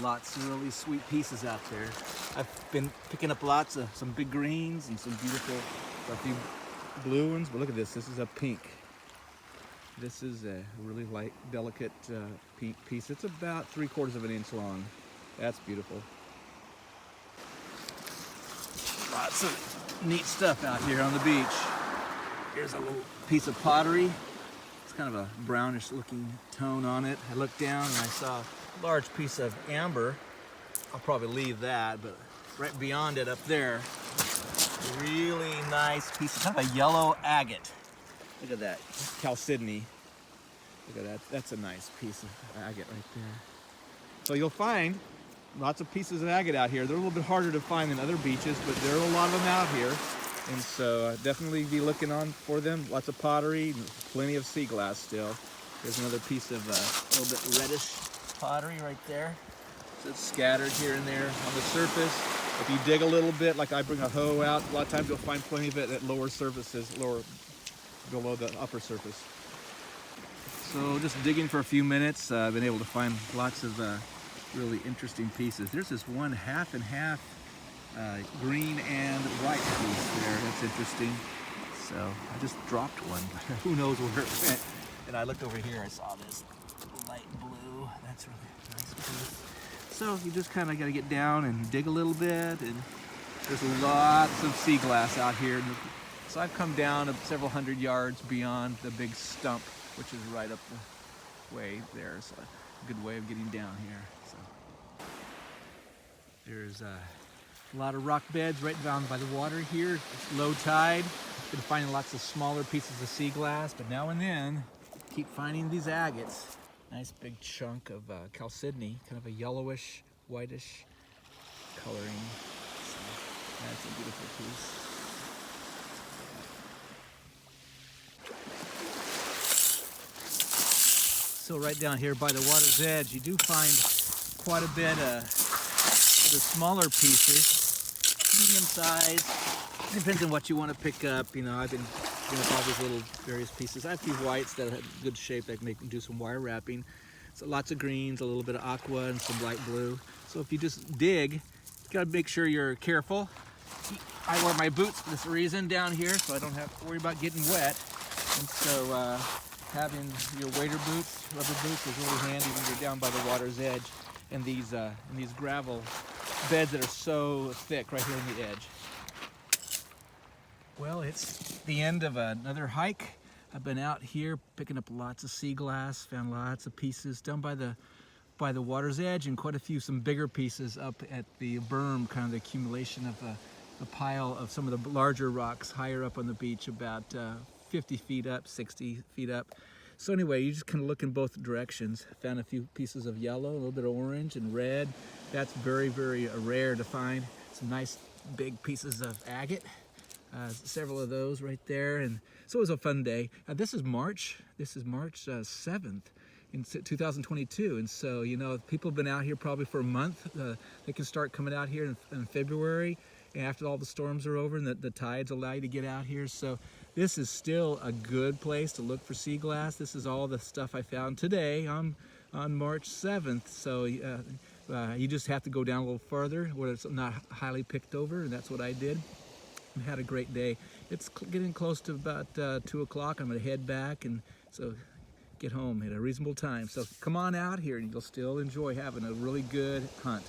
Lots of really sweet pieces out there. I've been picking up lots of some big greens and some beautiful, a few blue ones. But look at this. This is a pink. This is a really light, delicate pink piece. It's about 3/4 of an inch long. That's beautiful. Lots of neat stuff out here on the beach. Here's a little piece of pottery. It's kind of a brownish looking tone on it. I looked down and I saw a large piece of amber. I'll probably leave that, but right beyond it up there, a really nice piece of kind of a yellow agate. Look at that, chalcedony. Look at that, that's a nice piece of agate right there. So you'll find lots of pieces of agate out here. They're a little bit harder to find than other beaches, but there are a lot of them out here. And so definitely be looking on for them. Lots of pottery, plenty of sea glass still. There's another piece of a little bit reddish pottery right there. So it's scattered here and there on the surface. If you dig a little bit, like I bring a hoe out, a lot of times you'll find plenty of it at lower surfaces, below the upper surface. So just digging for a few minutes, I've been able to find lots of really interesting pieces. There's this one half and half green and white piece there. That's interesting. So I just dropped one, but who knows where it went. And I looked over here, I saw this light blue. That's really nice piece. So you just kind of got to get down and dig a little bit, and there's lots of sea glass out here. So I've come down several hundred yards beyond the big stump, which is right up the way there. So a good way of getting down here. So there's a lot of rock beds right down by the water here. It's low tide. Been finding lots of smaller pieces of sea glass, but now and then keep finding these agates. Nice big chunk of chalcedony, kind of a yellowish, whitish coloring. So that's a beautiful piece. So right down here by the water's edge, you do find quite a bit of the smaller pieces, medium size. Depends on what you want to pick up. You know, I've been doing all these little various pieces. I have a few whites that have good shape that can do some wire wrapping. So lots of greens, a little bit of aqua, and some light blue. So if you just dig, you gotta make sure you're careful. I wear my boots for this reason down here, so I don't have to worry about getting wet. And so having your waders boots, rubber boots, is really handy when you're down by the water's edge in these gravel beds that are so thick right here on the edge. Well, it's the end of another hike. I've been out here picking up lots of sea glass, found lots of pieces down by the water's edge, and quite a few some bigger pieces up at the berm, kind of the accumulation of a pile of some of the larger rocks higher up on the beach, about 50 feet up, 60 feet up. So anyway, you just kind of look in both directions. Found a few pieces of yellow, a little bit of orange and red. That's very, very rare to find. Some nice big pieces of agate. Several of those right there, and so it was a fun day. This is March 7th in 2022, and so, you know, people have been out here probably for a month. They can start coming out here in February after all the storms are over and the tides allow you to get out here. So this is still a good place to look for sea glass. This is all the stuff I found today on March 7th. So you just have to go down a little further where it's not highly picked over, and that's what I did. We had a great day. It's getting close to about 2 o'clock. I'm gonna head back and so get home at a reasonable time. So come on out here and you'll still enjoy having a really good hunt.